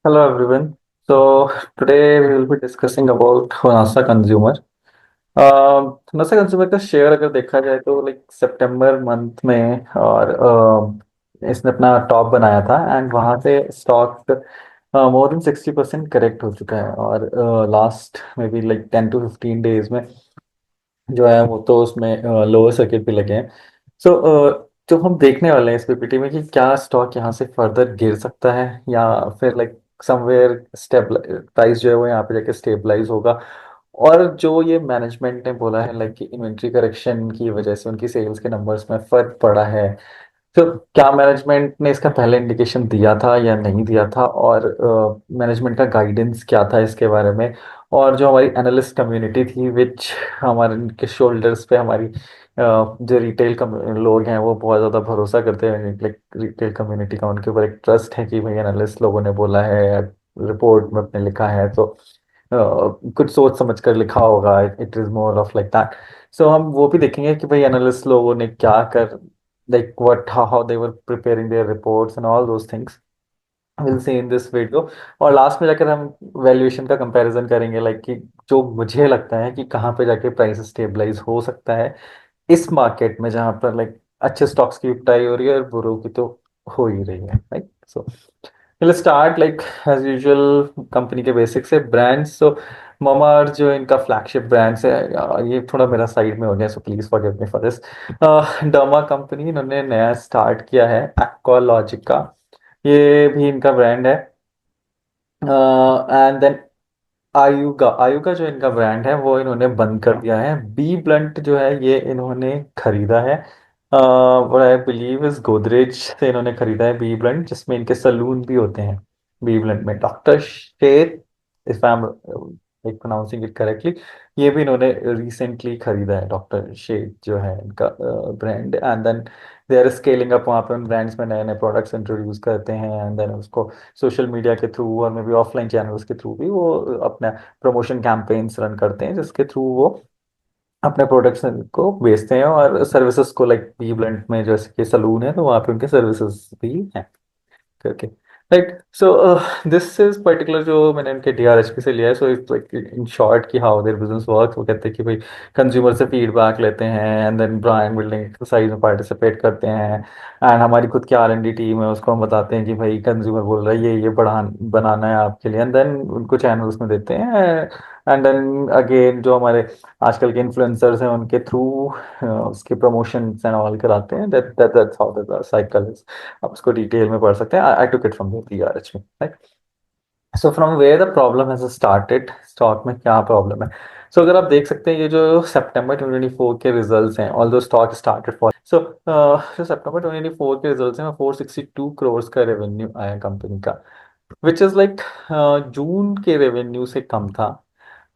Hello everyone. Today we will be discussing about NASA Consumer. NASA Consumer का share अगर देखा जाए तो लाइक सितंबर मंथ में और इसने अपना टॉप बनाया था एंड वहाँ से स्टॉक मोर देन 60% करेक्ट हो चुका है और लास्ट में भी लाइक 10 to 15 डेज में जो है वो तो उसमें लोअर सर्किट भी लगे हैं। सो जो हम देखने वाले हैं इस पीपीटी में कि क्या स्टॉक यहाँ से फर्दर गिर सकता है या फिर लाइक समवेयर स्टेबल प्राइस जो है वो यहाँ पे जाके स्टेबलाइज होगा। और जो ये मैनेजमेंट ने बोला है लाइक कि इन्वेंट्री करेक्शन की वजह से उनकी सेल्स के नंबर्स में फर्क पड़ा है। तो क्या मैनेजमेंट ने इसका पहले इंडिकेशन दिया था या नहीं दिया था और मैनेजमेंट का गाइडेंस क्या था इसके बारे में। और जो हमारी एनालिस्ट कम्युनिटी थी विच हमारे के शोल्डर्स पे हमारी जो रिटेल लोग हैं वो बहुत ज़्यादा भरोसा करते हैं लाइक रिटेल कम्युनिटी का उनके ऊपर एक ट्रस्ट है कि भाई एनालिस्ट लोगों ने बोला है रिपोर्ट में अपने लिखा है तो कुछ सोच समझ कर लिखा होगा। It is more of like that. So हम वो भी देखेंगे कि भाई एनालिस्ट लोगों ने क्या कर like what how they were preparing their reports and all those things we'll see in this video। और लास्ट में जाकर हम वैल्यूएशन का कंपैरिजन करेंगे लाइक कि जो मुझे लगता है कि कहाँ पे जाके प्राइस स्टेबलाइज हो सकता है इस मार्केट में जहाँ पर लाइक अच्छे स्टॉक्स की उठाई हो रही है और बुरों की तो हो ही रही है right. So will start like as usual company के बेसिक से ब्रांड्स। सो मामाअर्थ जो इनका फ्लैगशिप ब्रांड्स है ये थोड़ा मेरा साइड में हो गया so please forgive me for this. Derma company इन्होंने नया स्टार्ट किया है एक्वालॉजिका, ये भी इनका ब्रांड है। एंड देन आयुगा आयुगा जो इनका ब्रांड है वो इन्होंने बंद कर दिया है। बी ब्लंट जो है ये इन्होंने खरीदा है और आई बिलीव इस गोदरेज से इन्होंने खरीदा है बी ब्लंट जिसमें इनके सलून भी होते हैं। बी ब्लंट में doctor Shaikh, if I am like pronouncing it correctly, ये भी इन्होंने रिसेंटली खरीदा है डॉक्टर शेख जो है इनका brand. And then they are scaling up, वहाँ पे उन ब्रांड्स में नए नए प्रोडक्ट्स इंट्रोड्यूस करते हैं एंड देन उसको सोशल मीडिया के थ्रू और मे बी ऑफलाइन चैनल्स के थ्रू भी वो अपना प्रमोशन कैंपेन्स रन करते हैं जिसके थ्रू वो अपने प्रोडक्ट्स को बेचते हैं और सर्विसेज को लाइक बी ब्लंट में जैसे कि सलून है तो वहाँ पे उनके सर्विसेज भी हैं करके right. So this is particular जो मैंने इनके डीआरएचपी से लिया है। So it's like in short कि हाउ देयर बिजनेस वर्क्स, वो कहते हैं कि भाई कंज्यूमर से फीडबैक लेते हैं and then brand building exercise में पार्टिसिपेट करते हैं एंड हमारी खुद की आर&डी टीम है उसको हम बताते हैं कि भाई कंज्यूमर बोल रहा है ये बढ़ा बनाना है आपके लिए एंड देन उनको चैनल्स में देते हैं। एंड देन अगेन जो हमारे आजकल के इन्फ्लुएंसर्स हैं उनके थ्रू उसके प्रमोशन एंड ऑल कराते हैं। That's how the cycle is. आप उसको डिटेल में पढ़ सकते हैं। I took it from the DRH में right. So from where the problem has started, stock में क्या प्रॉब्लम है। सो अगर आप देख सकते हैं ये जो सितंबर 2024 के रिजल्ट्स हैं ऑल दो स्टॉक स्टार्टेड फॉर सो जो सितंबर 2024 के रिजल्ट्स हैं 462 करोड़ का रेवेन्यू आया कंपनी का विच इज लाइक जून के रेवेन्यू से कम था।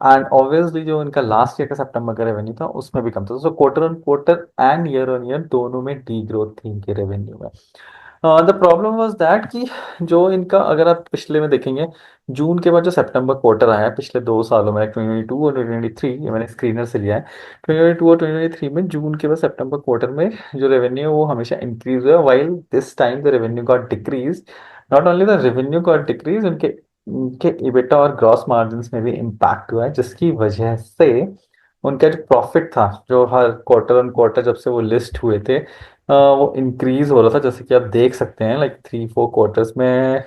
एंड ऑब्वियसली जो इनका लास्ट ईयर का सितंबर का रेवेन्यू था उसमें भी कम था। So quarter on quarter and year on year दोनों में डी ग्रोथ थी इनके रेवेन्यू में। द प्रॉब्लम वाज दैट कि जो इनका अगर आप पिछले में देखेंगे जून के बाद जो सितंबर क्वार्टर आया है पिछले 2 सालों में 2022 और 2023, ये मैंने स्क्रीनर से लिया है। 2022 और 2023 में जून के बाद सितंबर क्वार्टर में जो रेवेन्यू है वो हमेशा इंक्रीज हुआ while this time the revenue got decrease. Not only the revenue got decrease, उनके उनके इबिटा और ग्रॉस मार्जिन्स में भी इम्पैक्ट हुआ है जिसकी वजह से उनका जो प्रॉफिट था जो हर क्वार्टर ऑन क्वार्टर जब से वो लिस्ट हुए थे वो इंक्रीज हो रहा था जैसे कि आप देख सकते हैं लाइक 3-4 क्वार्टर्स में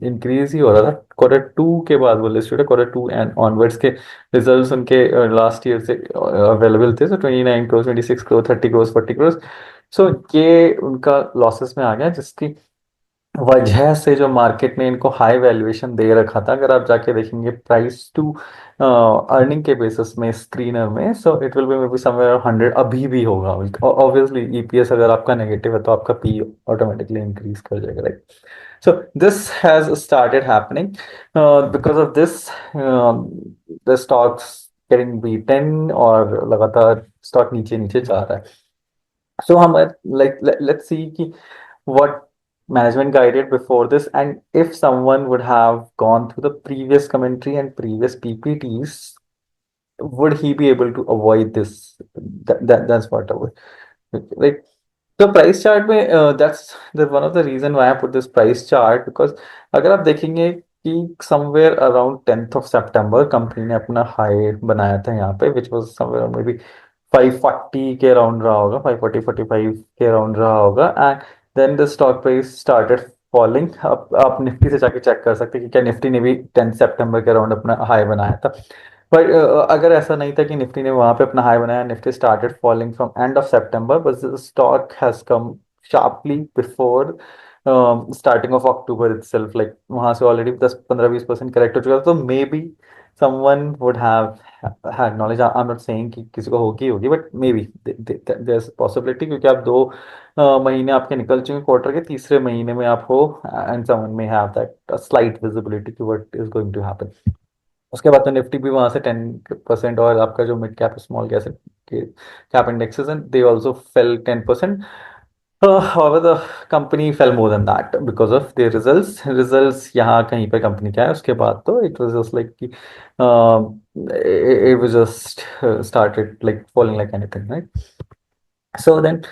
इंक्रीज ही हो रहा था। क्वार्टर 2 के बाद वो लिस्ट हुए थे, क्वार्टर 2 एंड ऑनवर्ड्स के रिजल्ट्स उनके लास्ट ईयर से अवेलेबल थे। सो 29 करोड़, 26 करोड़, 30 करोड़, 40 करोड़। सो ये उनका लॉसेस में आ गया जिसकी वजह से जो मार्केट ने इनको हाई वैल्यूएशन दे रखा था। अगर आप जाके देखेंगे प्राइस टू अर्निंग के बेसिस में स्क्रीनर में so it will B may be somewhere 100 अभी भी होगा। ऑब्वियसली ईपीएस अगर आपका नेगेटिव है तो आपका पी ऑटोमेटिकली इंक्रीज कर जाएगा right. So this has started happening because of this the stocks getting beaten और लगातार स्टॉक नीचे नीचे जा रहा है। सो हम लाइक लेट्स सी कि what management guided before this and if someone would have gone through the previous commentary and previous PPTs would he be able to avoid this? That's what I would like। तो price chart में that's the one of the reason why I put this price chart because अगर आप देखेंगे कि somewhere around 10th of September company ने अपना high बनाया था यहाँ पे, which was somewhere maybe 540 के अराउंड रहा होगा, 540-545 के अराउंड रहा होगा, and then the stock price started falling. आप निफ्टी से जाके चेक कर सकते हैं कि क्या निफ्टी ने भी 10 सितंबर के अराउंड अपना हाई बनाया था। पर अगर ऐसा नहीं था कि निफ्टी ने वहां पे अपना हाई बनाया, Nifty started falling from end of September, but the stock has come sharply before starting of October itself, like वहां से ऑलरेडी 10-15-20% करेक्ट हो चुका था। तो may be someone would have had knowledge. I'm not saying कि किसी को होगी होगी, but may be there's a possibility, क्योंकि आप 2 महीने आपके निकल चुके क्वार्टर के, तीसरे महीने में आप हो, and someone may have that slight visibility कि what is going to happen। उसके बाद तो निफ्टी भी वहां से 10%, और आपका जो mid cap small cap indexes and they also fail 10%। however the company fell more than that because of their results यहाँ कहीं पे कंपनी क्या है, उसके बाद तो it was just like कि it was just started like falling like anything, right? So then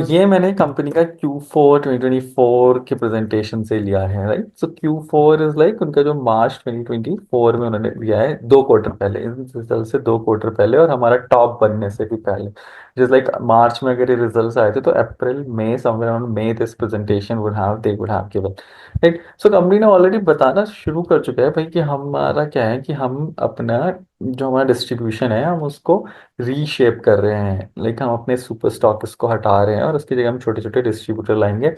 ये मैंने कंपनी का Q4 2024 के प्रेजेंटेशन से लिया है, right? So Q4 is like उनका जो मार्च 2024 में उन्होंने लिया है, 2 क्वार्टर पहले, इन रिजल्ट से 2 क्वार्टर पहले, और हमारा टॉप बनने से भी पहले। जस्ट लाइक मार्च में अगर ये रिजल्ट्स आए थे तो April May, somewhere around May, this presentation would have given, right? So company ने ऑलरेडी बताना शुरू कर चुका है भाई कि हमारा क्या है कि हम अपना जो हमारा डिस्ट्रीब्यूशन है हम उसको रीशेप कर रहे हैं, लाइक हम अपने सुपर स्टॉकिस्ट को हटा रहे हैं और उसकी जगह हम छोटे छोटे डिस्ट्रीब्यूटर लाएंगे।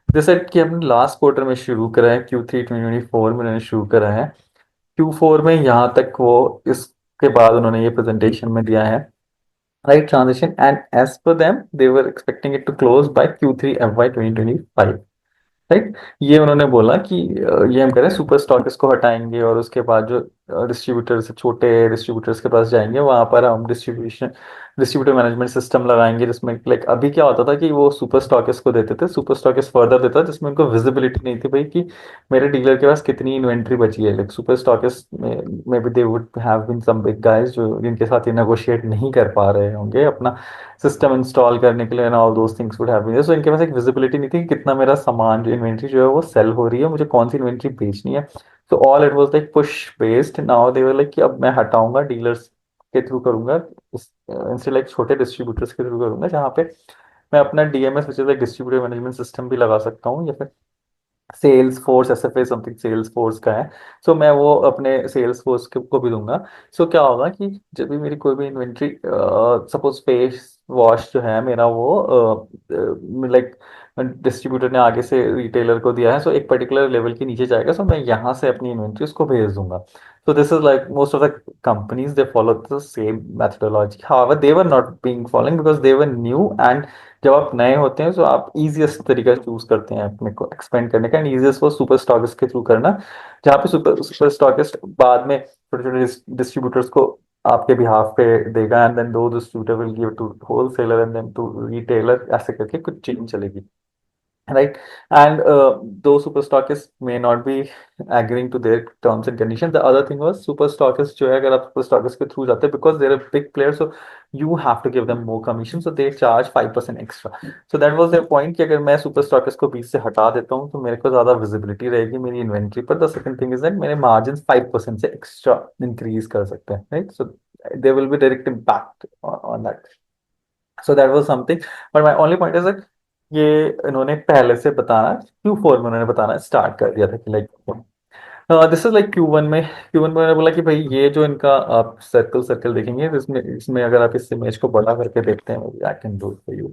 जैसे कि हमने लास्ट क्वार्टर में शुरू करा है, Q3 2024 में उन्होंने शुरू करा है, Q4 में यहाँ तक वो, इसके बाद उन्होंने ये प्रेजेंटेशन में दिया है, right? Transition and as per them they were expecting it to close by Q3 FY 2025, right? ये उन्होंने बोला कि ये हम करें, सुपर स्टॉकिस्ट को हटाएंगे और उसके बाद जो डिस्ट्रीब्यूटर से छोटे डिस्ट्रीब्यूटर्स के पास जाएंगे, वहां पर हम डिस्ट्रीब्यूटर मैनेजमेंट सिस्टम लगाएंगे, जिसमें लाइक अभी क्या होता था कि वो सुपर स्टॉकिस्ट को देते थे, सुपर स्टॉकिस्ट फर्दर देता जिसमें उनको विजिबिलिटी नहीं थी भाई कि मेरे डीलर के पास कितनी इन्वेंट्री बची है। लाइक सुपर स्टॉकिस्ट में भी they would have been some big guys जो जिनके साथ ये नेगोशिएट नहीं कर पा रहे होंगे अपना सिस्टम इंस्टॉल करने के लिए, and all those things would have been, so इनके पास एक विजिबिलिटी नहीं थी कि कितना मेरा सामान जो इन्वेंट्री जो है वो सेल हो रही है, मुझे कौन सी इन्वेंट्री बेचनी है। So all it was like push based. Now they were like कि अब मैं हटाऊंगा, डीलर्स के थ्रू करूंगा, इंस्टेड लाइक छोटे डिस्ट्रीब्यूटर्स के थ्रू करूंगा, जहाँ पे मैं अपना DMS which is like distributor management system भी लगा सकता हूँ, या फिर sales force, SFA something sales force का है। सो मैं वो अपने सेल्स फोर्स को भी दूंगा। सो क्या होगा कि जब भी मेरी कोई भी इन्वेंट्री, सपोज फेस वॉश जो है मेरा वो लाइक डिस्ट्रीब्यूटर ने आगे से रिटेलर को दिया है, सो एक पर्टिकुलर लेवल के नीचे जाएगा, सो मैं यहाँ से अपनी इन्वेंट्री उसको भेज दूंगा। सो this is like most of the companies they follow the same methodology, however they were not being following because they were new, and जब आप नए होते हैं तो आप इजीएस्ट तरीका चूज करते हैं अपने को एक्सपेंड करने का, एंड इजीएस्ट वो सुपर स्टॉकिस्ट के थ्रू करना, जहाँ पे सुपर सुपर स्टॉकिस्ट बाद में छोटे छोटे डिस्ट्रीब्यूटर्स को आपके बिहाफ पे देगा, एंड देन दो distributor will give to wholesaler and then to retailer, ऐसे करके कुछ चेन चलेगी, right? And those super stockists may not be agreeing to their terms and conditions. The other thing was super stockists जो है, अगर आप super stockists के through जाते हैं, because they're a big player, so you have to give them more commission, so they charge 5% extra. So that was their point कि अगर मैं super stockist को बीच से हटा देता हूँ तो मेरे को ज़्यादा visibility रहेगी मेरी इन्वेंट्री पर। The second thing is that मेरे margins 5% से extra increase कर सकते हैं, right? So there will be direct impact on that. So that was something, but my only point is that ये इन्होंने पहले से बताना, Q4 में उन्होंने बताना स्टार्ट कर दिया था कि like this is like Q1 में मैंने बोला कि भाई ये जो इनका आप सर्कल सर्कल देखेंगे, इसमें इसमें अगर आप इस इमेज को बड़ा करके देखते हैं, I can do it for you,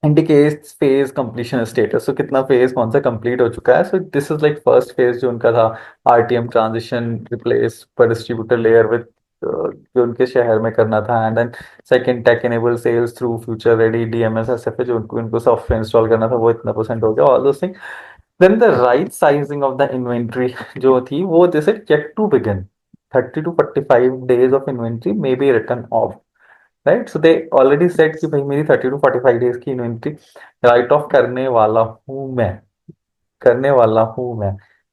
indicates phase completion status. So कितना फेज कौन सा कंप्लीट हो चुका है। So this is like first phase जो उनका था, RTM ट्रांजिशन रिप्लेस पर डिस्ट्रीब्यूटर लेयर विद जो उनके शहर में करना था, and then second tech enable sales through future ready DMS SFA जो उनको सॉफ्टवेयर इंस्टॉल करना था, वो इतना परसेंट हो गया, all those thing. Then the right sizing of the inventory जो थी वो this it yet to begin, 30 to 45 days ऑफ inventory maybe return off, right? So they already set कि भाई मेरी 30 to 45 days की इन्वेंट्री राइट ऑफ करने वाला हूँ मैं,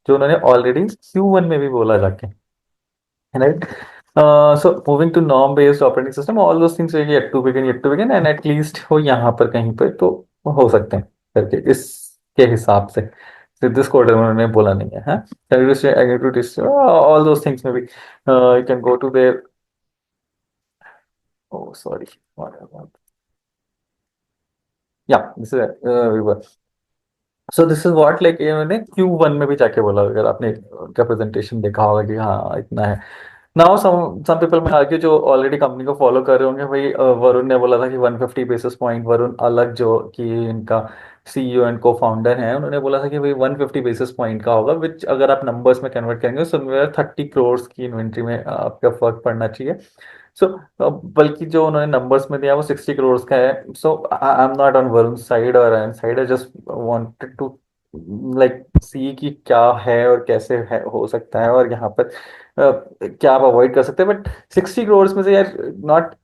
जो उन्होंने ऑलरेडी Q1 में भी बोला जाके, right? So moving to norm based operating system, all those things yet to begin and at least हो यहाँ पर कहीं पे तो हो सकते हैं करके इसके हिसाब से। फिर दिस क्वार्टर में उन्होंने बोला नहीं है, हाँ। ऑल दोस थिंग्स में भी you can go to there. Oh sorry, yeah this is so this is what like इन्होंने Q1 में भी जाके बोला, अगर आपने उनका प्रेजेंटेशन देखा होगा कि हाँ इतना है। नाउ सम पीपल में आर्ग्यू जो ऑलरेडी कंपनी को फॉलो कर रहे होंगे, भाई वरुण ने बोला था कि 150 बेसिस पॉइंट, वरुण अलग जो कि इनका सीईओ एंड को फाउंडर है, उन्होंने बोला था कि भाई 150 बेसिस पॉइंट का होगा, विच अगर आप नंबर्स में कन्वर्ट करेंगे तो 30 करोड़ की इन्वेंट्री में आपका फर्क पड़ना चाहिए। सो बल्कि जो उन्होंने नंबर्स में दिया वो 60 करोड़ का है। So I am not on Varun side और I am side, I just wanted to like see कि क्या है और कैसे है हो सकता है, और यहाँ पर क्या आप अवॉइड कर सकते हैं। बट 60 करोड़ में से यार, नॉट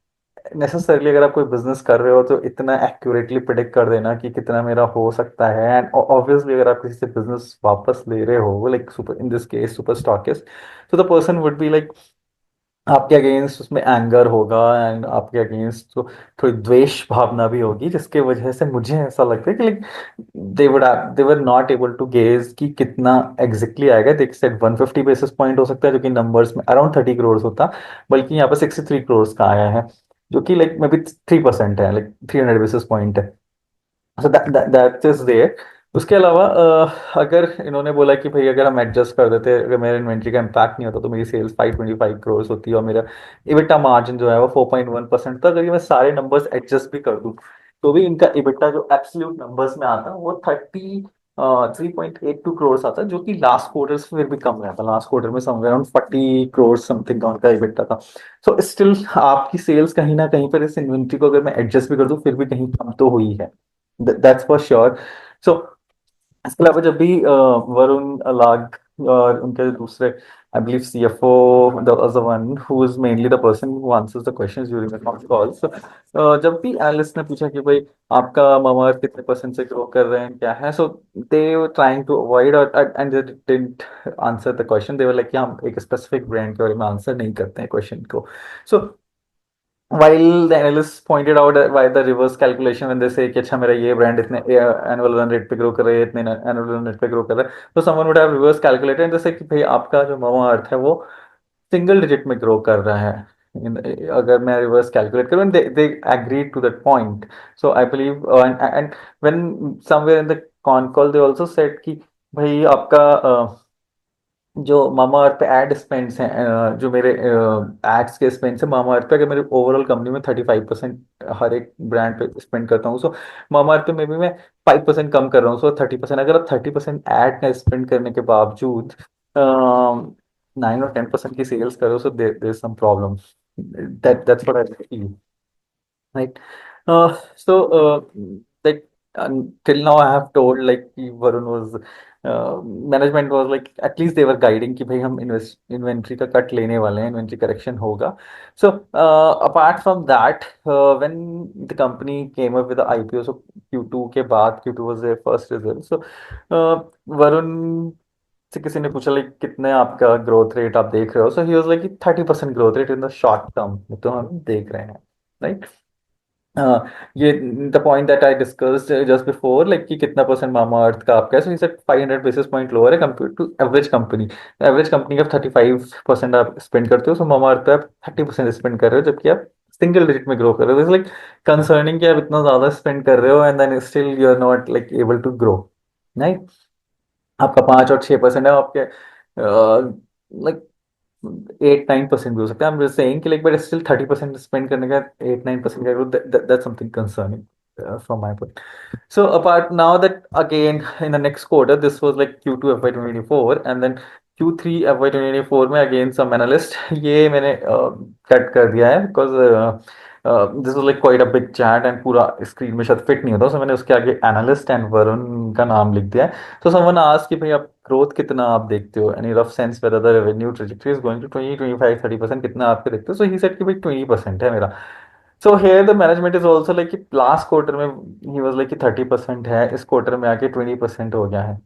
नेसेसरली अगर आप कोई बिजनेस कर रहे हो तो इतना एक्यूरेटली प्रिडिक्ट कर देना कि कितना मेरा हो सकता है। एंड ऑब्वियसली अगर आप किसी से बिजनेस वापस ले रहे हो, like super in this case super stockist, तो the person would be like आपके अगेंस्ट उसमें एंगर होगा, एंड आपके अगेंस्ट तो थोड़ी द्वेष भावना भी होगी, जिसके वजह से मुझे ऐसा लगता है कि like they were not able to gauge कि कितना एग्जैक्टली आएगा। देख सेट 150 बेसिस पॉइंट हो सकता है जो कि नंबर्स में अराउंड 30 करोड़ होता, बल्कि यहाँ पर 63 करोड़ का आया है, जो कि लाइक मे बी 3% है, लाइक 300 बेसिस पॉइंट है। So that is there. उसके अलावा अगर इन्होंने बोला कि भाई अगर हम एडजस्ट कर देते, अगर मेरे इन्वेंट्री का इम्पैक्ट नहीं होता तो मेरी सेल्स 525 करोड़ होती है, और मेरा इबिटा मार्जिन जो है वो 4.1%। तो अगर ये मैं सारे नंबर्स एडजस्ट भी कर दूं, तो भी इनका इबिटा जो एब्सोल्यूट नंबर्स में आता है वो 3.82 करोड़ आता है, जो कि लास्ट क्वार्टर से फिर भी कम रहता। लास्ट क्वार्टर में समवेयर अराउंड 40 करोड़ समथिंग का उनका इबिटा था। सो स्टिल आपकी सेल्स कहीं ना कहीं पर इस इन्वेंट्री को अगर मैं एडजस्ट भी कर दूं, फिर भी कहीं कम तो हुई है। That's for sure. सो इसके अलावा जब भी वरुण अलाग और उनके दूसरे, I believe CFO, the one who is mainly the person who answers the questions during the calls, जब भी एनालिस्ट ने पूछा कि भाई आपका मामाअर्थ कितने परसेंट से ग्रो कर रहे हैं क्या है, सो दे वर ट्राइंग टू अवॉइड, और and they didn't answer the question. They were like कि हम एक स्पेसिफिक ब्रांड के बारे में आंसर नहीं करते हैं क्वेश्चन को। सो while the analysts pointed out why the reverse calculation when they say कि अच्छा मेरा ये ब्रांड इतने एनुअल रन रेट पे ग्रो कर रहा है, इतने एनुअल रन रेट पे ग्रो कर रहा है, तो someone would have reverse calculated and जैसे कि भाई आपका जो मामा अर्थ है वो सिंगल डिजिट में ग्रो कर रहा है। अगर मैं रिवर्स कैलकुलेट करूँ, they agree to that point. So I believe and when somewhere in the con call they also said कि भाई आपका जो मामा अर्थ पे एड स्पेंड्स हैं, जो मेरे एड्स के स्पेंड्स हैं मामा अर्थ पे, अगर मेरे ओवरऑल कंपनी में 35% हर एक ब्रांड पे स्पेंड करता हूँ, सो मामा अर्थ पे में भी मैं 5% कम कर रहा हूँ। सो 30%, अगर आप 30% एड का स्पेंड करने के बावजूद 9 और 10% की सेल्स करो, so there is some problem. That's what I feel, right? So, like till now, I have told like कि Varun was management was like at least they were guiding कि भाई हम इन्वेस्ट इन्वेंट्री का cut लेने वाले हैं, inventory correction होगा। So apart from that, when the company came up with the IPO, so Q2 के बाद, Q2 was their first result. So Varun से किसी ने पूछा लाइक कितने आपका ग्रोथ रेट आप देख रहे हो, so he was like 30% growth rate in the short term तो हम देख रहे हैं, राइट। ये the point that I discussed just before, like कि कितना परसेंट मामा अर्थ का आपका है, so he said 500 basis point lower है compare to average company. Average company का 35% आप स्पेंड करते हो, सो मामा अर्थ पे आप 30% स्पेंड कर रहे हो, जबकि आप सिंगल डिजिट में ग्रो कर रहे हो। लाइक कंसर्निंग कि आप इतना ज्यादा स्पेंड कर रहे हो and then still you are not like able to grow, right. आपका 5 और 6% है आपके, लाइक 8-9% भी हो सकता है। I'm just saying कि like but still 30% स्पेंड करने का 8-9% का growth, that's something concerning from my point. So apart now that again in the next quarter, this was like Q2 FY 2024 and then Q3 FY 2024 में again some analyst ये मैंने cut कर दिया है because this was like quite a big chat and पूरा screen में शायद fit नहीं होता, so मैंने उसके आगे एनालिस्ट एंड वरुण का नाम लिख दिया है। तो समवन आस्क कि भाई आप ग्रोथ कितना आप देखते हो, any rough sense whether the revenue trajectory is going to 20, 25, 30% कितना आपके देखते हो। सो ही सेड कि भाई 20% है मेरा। So here the management is also like कि लास्ट क्वार्टर में ही वाज लाइक कि 30% है, इस क्वार्टर में आके 20% हो गया है।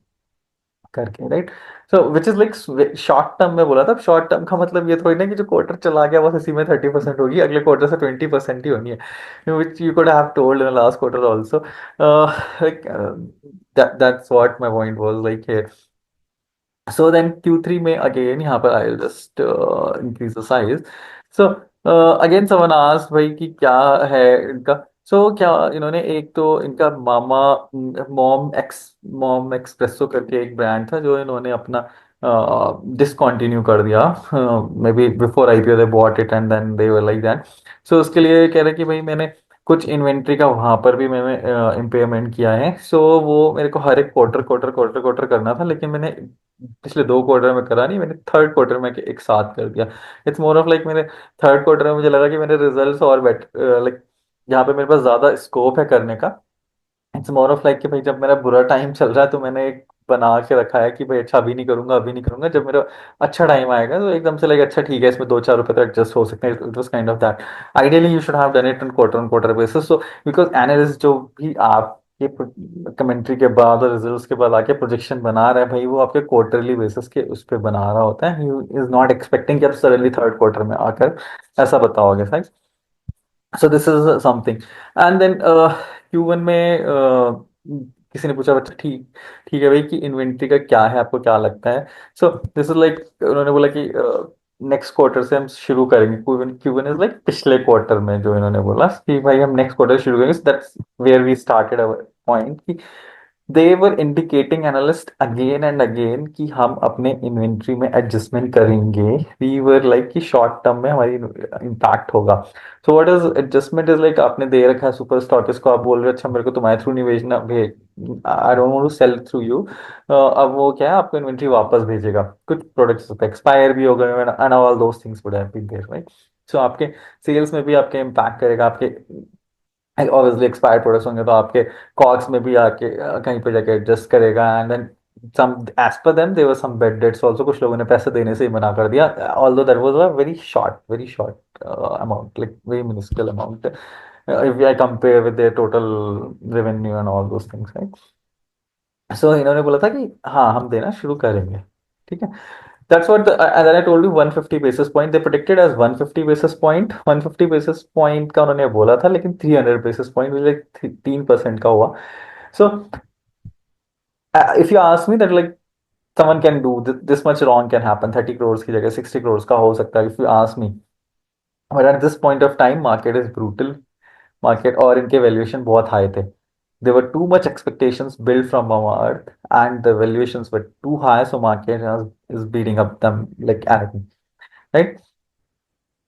करके, right. So which is like short term में बोला था। शॉर्ट टर्म का मतलब ये थोड़ी ना कि जो क्वार्टर चला गया बस इसी में 30% होगी, अगले क्वार्टर से 20% ही होनी है, which you could have told in last quarter also. Like that's what my point was like. So then Q3 में again यहाँ पर I'll just increase the size. So again someone asked भाई कि क्या है इनका। so क्या इन्होंने एक तो इनका मामा मॉम एक्सप्रेसो करके एक ब्रांड था जो इन्होंने अपना डिसकंटिन्यू कर दिया। Maybe before IPO they bought it and then they were like that. So उसके लिए कह रहे कि भाई मैंने कुछ इन्वेंट्री का वहां पर भी मैंने इम्पेयरमेंट किया है। सो वो मेरे को हर एक क्वार्टर करना था, लेकिन मैंने पिछले 2 क्वार्टर में करा नहीं, मैंने थर्ड क्वार्टर में एक साथ कर दिया। इट्स मोर ऑफ लाइक मैंने थर्ड क्वार्टर में मुझे लगा कि मेरे रिजल्ट्स और बेट लाइक यहाँ पे मेरे पास ज्यादा स्कोप है करने का। इट्स मोर ऑफ लाइक कि भाई जब मेरा बुरा टाइम चल रहा है तो मैंने एक बना के रखा है कि भाई अच्छा अभी नहीं करूंगा, अभी नहीं करूंगा, जब मेरा अच्छा टाइम आएगा तो एकदम से लाइक अच्छा ठीक है इसमें 2-4 रुपए तो एडजस्ट हो सकते हैं। It was kind of that. Ideally you should have done it on quarter basis. So because analyst जो भी आपके कमेंट्री के बाद और रिजल्ट्स के बाद आके प्रोजेक्शन बना रहा है भाई, वो आपके क्वार्टरली बेसिस के उस पर बना रहा होता है। यू इज नॉट एक्सपेक्टिंग कि आप सडनली थर्ड क्वार्टर में आकर ऐसा बताओगे। So this is something. And then Q1 में किसी ने पूछा बच्चा ठीक ठीक है भाई कि इन्वेंट्री का क्या है, आपको क्या लगता है। सो दिस इज लाइक उन्होंने बोला कि नेक्स्ट क्वार्टर से हम शुरू करेंगे। क्यूवन क्यूवन इज लाइक पिछले क्वार्टर में जो इन्होंने बोला कि भाई हम नेक्स्ट क्वार्टर शुरू करेंगे। That's where we started our point. They were indicating analyst again and again कि हम अपने इन्वेंट्री में एडजस्टमेंट करेंगे। वी वर लाइक कि शॉर्ट टर्म में हमारी इम्पैक्ट होगा। So what is adjustment is like आपने दे रखा है सुपर स्टॉकिस्ट को, आप बोल रहे हो अच्छा मेरे को तुम्हारे थ्रू नहीं भेजना, भेज I don't want to sell through you. अब वो क्या है आपको इन्वेंट्री वापस भेजेगा, कुछ प्रोडक्ट्स पे एक्सपायर भी हो गए and all those things would have been there, right. So आपके सेल्स में भी आपके इम्पैक्ट करेगा, आपके ऑब्वियसली एक्सपायर्ड प्रोडक्ट्स होंगे तो आपके कॉग्स में भी आके कहीं पे जाके एडजस्ट करेगा। And then some as per them there were some bad debts also, कुछ लोगों ने पैसे देने से ही मना कर दिया, although that was a very short amount, like very minuscule amount if I compare with their total revenue and all those things, right? सो इन्होंने बोला था कि हाँ हम देना शुरू करेंगे, ठीक है। That's what and then I told you 150 basis point they predicted as 150 basis point, 150 basis point का उन्होंने बोला था, लेकिन 300 basis point मुझे 3% का हुआ। So if you ask me that like someone can do this much wrong can happen, 30 crores की जगह 60 crores का हो सकता है if you ask me, but at this point of time market is brutal, market और इनके valuation बहुत high थे। There were too much expectations built from Mama Earth, and the valuations were too high, so market is beating up them like anything, right?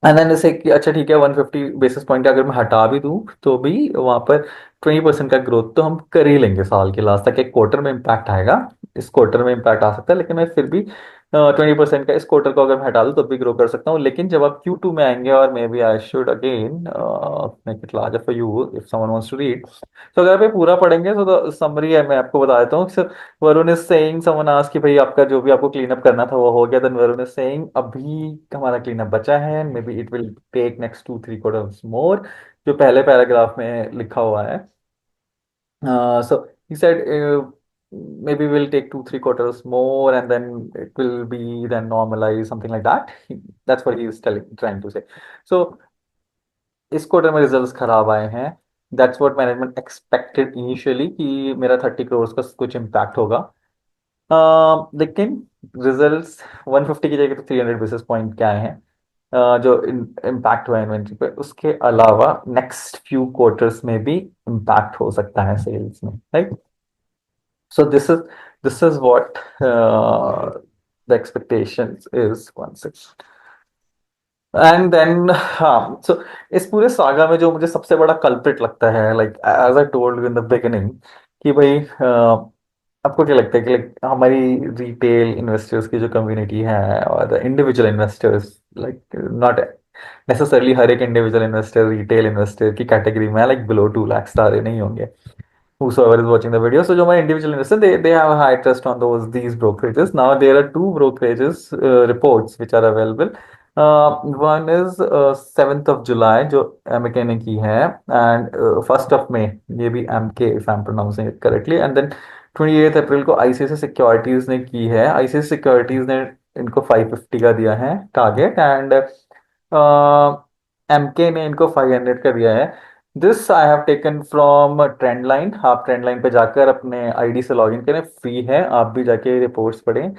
And then जैसे कि अच्छा ठीक है 150 basis point अगर मैं हटा भी दूं तो भी वहां पर 20% का ग्रोथ तो हम कर ही लेंगे साल के लास्ट तक। एक क्वार्टर में इम्पैक्ट आएगा, इस क्वार्टर में इम्पैक्ट आ सकता है, लेकिन मैं फिर भी 20% का इस क्वार्टर को अगर मैं हटा दूं तब भी ग्रो कर सकता हूँ। लेकिन जब आप Q2 में आएंगे और maybe I should again make it larger for you if someone wants to read. तो अगर आप ये पूरा पढ़ेंगे तो समरी है, मैं आपको बता देता हूँ। Varun is saying someone ask कि भाई आपका जो भी आपको क्लीन अप करना था वो हो गया। देन वरुण इज सेइंग अभी हमारा क्लीन अप बचा है, maybe it will take next 2-3 quarters more, जो पहले पैराग्राफ में लिखा हुआ है। So he said maybe we'll take 2-3 quarters more and then it will be then normalized, something like that. That's what he is trying to say. So इस quarter में results खराब आए हैं। That's what management expected initially कि मेरा 30 crores का कुछ impact होगा। लेकिन रिजल्ट्स 150 की जगह तो 300 बेसिस पॉइंट के आए हैं। जो इम्पैक्ट हुआ है इन्वेंट्री पे, उसके अलावा नेक्स्ट फ्यू क्वार्टर्स में भी इम्पैक्ट हो सकता है सेल्स में, right. So this is what the expectations is 16। And then हाँ, सो इस पूरे सागा में जो मुझे सबसे बड़ा कल्प्रिट लगता है, like as I told in the beginning, कि भाई आपको क्या लगता है कि लाइक हमारी रिटेल इन्वेस्टर्स की जो कम्युनिटी है और individual investors, like not necessarily हर एक इंडिविजुअल इन्वेस्टर रिटेल इन्वेस्टर की कैटेगरी में लाइक बिलो 2 लाख सारे नहीं होंगे whosoever is watching the video. So, जो हमारे individual investor, they have a high trust on these brokerages. Now there are two brokerages reports which are available. One is 7th of July जो MK ने की है, and 1st of May ये भी MK if I'm pronouncing it correctly, and then 28 अप्रैल को ICICI securities ने की है। आईसीआईसीआई सिक्योरिटीज ने इनको 550 का दिया है टारगेट, एंड एमके ने इनको 500 का दिया है। This I have taken from trend line. आप ट्रेंड लाइन पे जाकर अपने आईडी से लॉगिन करें, फ्री है, आप भी जाके रिपोर्ट्स पढ़ें।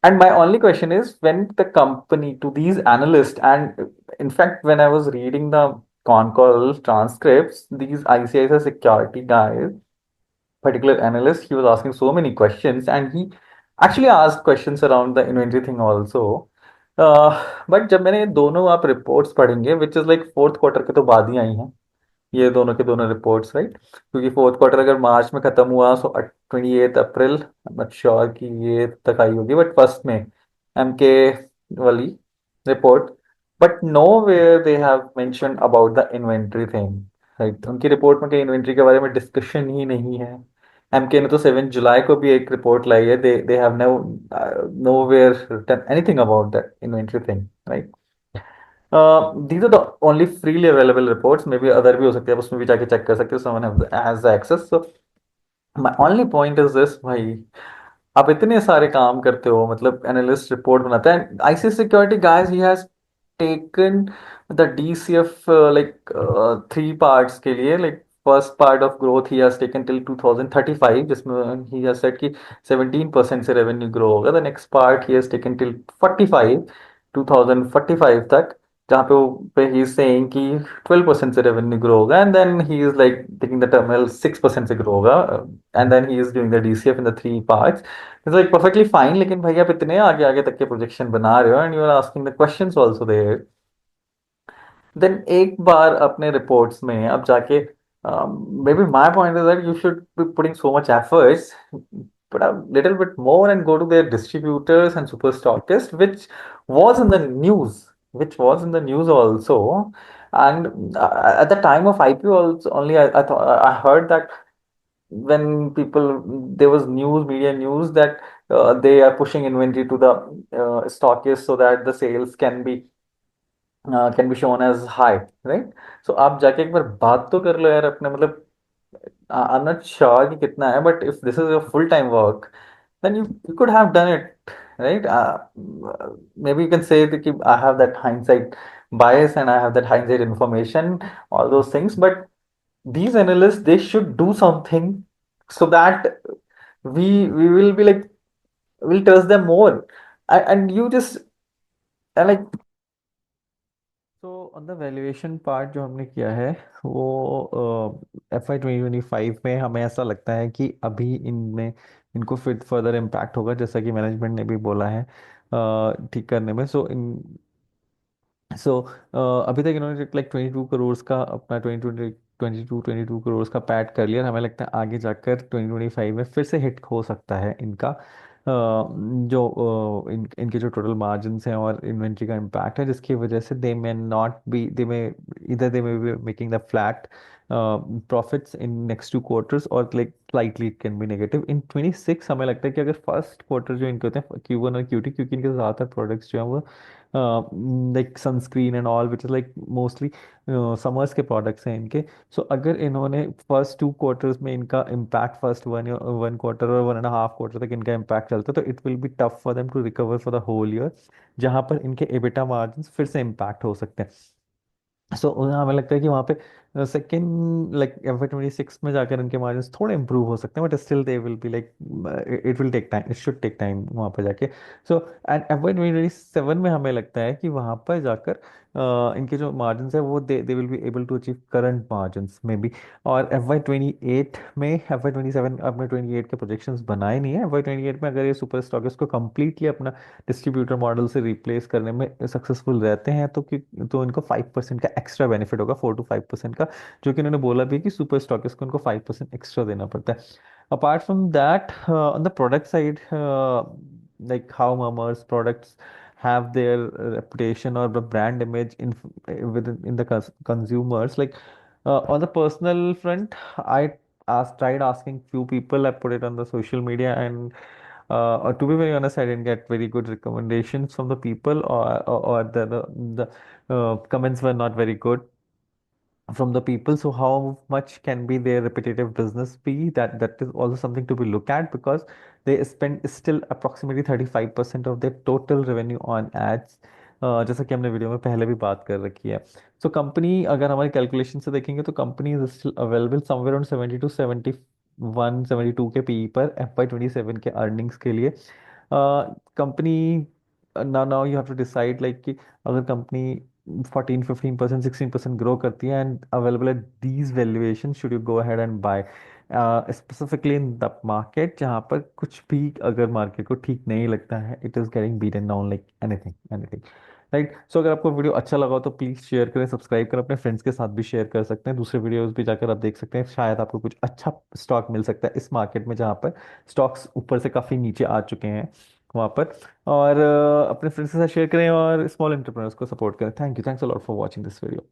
And my only question is when the company to these analyst, and in fact when I was reading the con call transcripts, these ICICI security guys, particular analyst, he was asking so many questions, and he actually asked questions around the inventory thing also. But जब मैंने ये दोनों आप reports पढ़ेंगे, विच is like fourth quarter के तो बाद ही आई हैं ये दोनों के दोनों रिपोर्ट्स, राइट? क्योंकि फोर्थ क्वार्टर अगर मार्च में खत्म हुआ, सो 28 अप्रैल, नॉट श्योर कि ये तक आई होगी, बट फर्स्ट में एमके वाली रिपोर्ट। But nowhere they have mention about the inventory thing, right? उनकी रिपोर्ट में कहीं इन्वेंट्री के बारे में डिस्कशन ही नहीं है। एमके ने तो 7 जुलाई को भी एक रिपोर्ट लाई है, they have nowhere written anything about that inventory thing, right? These are the only freely available reports, maybe other भी हो सकते हैं, आप उसमें भी जाके चेक कर सकते हो, someone has the access. So my only point is this, भाई, आप इतने सारे काम करते हो, मतलब एनालिस्ट रिपोर्ट बनाता है, IC security guys, he has taken the DCF like 3 parts के लिए, like first part of growth he has taken till 2035, जिसमें ही हैज सेड कि 17% से रेवेन्यू ग्रो होगा। The next part he has taken till 2045 तक, जहाँ पे वो पे ही इज सेइंग कि 12% से रेवेन्यू ग्रो होगा, and then he is like taking the terminal 6% से ग्रो होगा, and then he is doing the DCF in the 3 parts. It's like perfectly fine, लेकिन भाई आप इतने आगे आगे तक के प्रोजेक्शन बना रहे हो, and you are asking the questions also there. Then एक बार अपने रिपोर्ट्स में अब जाके, maybe my point is that you should be putting so much efforts, put a little bit more and go to their distributors and super stockists, which was in the news, which was in the news also. And at the time of IPO also, only I thought, I heard that when people, there was news, media news, that they are pushing inventory to the stockists so that the sales can be shown as high, right? So आप जाके एक बार बात तो कर लो यार अपने, मतलब आई am not sure कि कितना है, but if this is your full time work, then you could have done it, right? Maybe you can say that I have that hindsight bias and I have that hindsight information, all those things, but these analysts, they should do something so that we will be like, we'll trust them more. And you just, and like, तो on the valuation part जो हमने किया है, वो FY 2025 में हमें ऐसा लगता है कि अभी इनमें इनको फिर फर्दर इम्पैक्ट होगा, जैसा कि मैनेजमेंट ने भी बोला है ठीक करने में। सो अभी तक इन्होंने लाइक 22 करोड़ का अपना 22 का पैड कर लिया, और हमें लगता है आगे जाकर 2025 में फिर से हिट हो सकता है इनका इनके जो टोटल मार्जिन्स हैं और इन्वेंट्री का इम्पैक्ट है, जिसकी वजह से दे may not be they may इधर they may be making the flat profits in next 2 quarters, और like slightly it can be negative in 26। हमें लगता है कि अगर फर्स्ट क्वार्टर जो इनके होते हैं Q1 और Q2, क्योंकि इनके ज़्यादातर प्रोडक्ट्स जो हैं वो like sunscreen and all, which is like mostly summers के प्रोडक्ट्स हैं इनके। सो अगर इन्होंने फर्स्ट 2 क्वार्टर्स में इनका इम्पैक्ट, फर्स्ट वन क्वार्टर और 1.5 क्वार्टर तक इनका इम्पैक्ट चलता है, तो it will be tough for them to recover for the whole year, जहाँ पर इनके एबिटा मार्जिन फिर से इम्पैक्ट हो सकते हैं। सो हमें लगता है कि वहाँ पे सेकेंड लाइक FY 26 में जाकर इनके मार्जिन थोड़े इंप्रूव हो सकते हैं, but still they will be like, it will take time, it should take time वहाँ पर जाके। सो एंड FY 2027 में हमें लगता है कि वहाँ पर जाकर इनके जो मार्जिन है वो they will be able to achieve current margin maybe. और FY 28 में, FY 27 अपने 28 के प्रोजेक्शंस बनाए नहीं है, FY 28 में अगर ये सुपर स्टॉकिस्ट को कम्प्लीटली अपना डिस्ट्रीब्यूटर मॉडल से रिप्लेस करने में सक्सेसफुल रहते हैं, तो इनको 5% का एक्स्ट्रा बेनिफिट होगा, 4 to 5% का, जो कि इन्होंने बोला भी है कि सुपर स्टॉकिस्ट को इनको 5% एक्स्ट्रा देना पड़ता है। Apart from that, on the product side, like how Mama's products have their reputation or the brand image in the consumers, like on the personal front, I tried asking few people, I put it on the social media, and to be very honest, I didn't get very good recommendations from the people, or the comments were not very good. from the people. So how much can be their repetitive business be? That is also something to be looked at, because they spend still approximately 35% of their total revenue on ads. जैसा कि हमने video में पहले भी बात कर रखी है. सो कंपनी, अगर हमारी कैलकुलेशन से देखेंगे तो company is still available somewhere on 70 to 71 72 के पीई पर FY 2027 के अर्निंग्स के लिए. Company, now you have to decide like कि अगर कंपनी 14 15% 16% ग्रो करती है and available at these valuation, should you go ahead and buy specifically in the market, जहाँ पर कुछ भी अगर मार्केट को ठीक नहीं लगता है, it is getting beaten down like anything anything. Right. So अगर आपको वीडियो अच्छा लगा हो तो प्लीज़ शेयर करें, सब्सक्राइब करें, अपने फ्रेंड्स के साथ भी शेयर कर सकते हैं. दूसरे वीडियोस भी जाकर आप देख सकते हैं, शायद आपको कुछ अच्छा स्टॉक मिल सकता है इस मार्केट में, जहाँ पर स्टॉक्स ऊपर से काफ़ी नीचे आ चुके हैं वहाँ पर. और अपने फ्रेंड्स के साथ शेयर करें और स्मॉल एंटरप्रेन्योर्स को सपोर्ट करें. Thank you, thanks a lot for watching this video.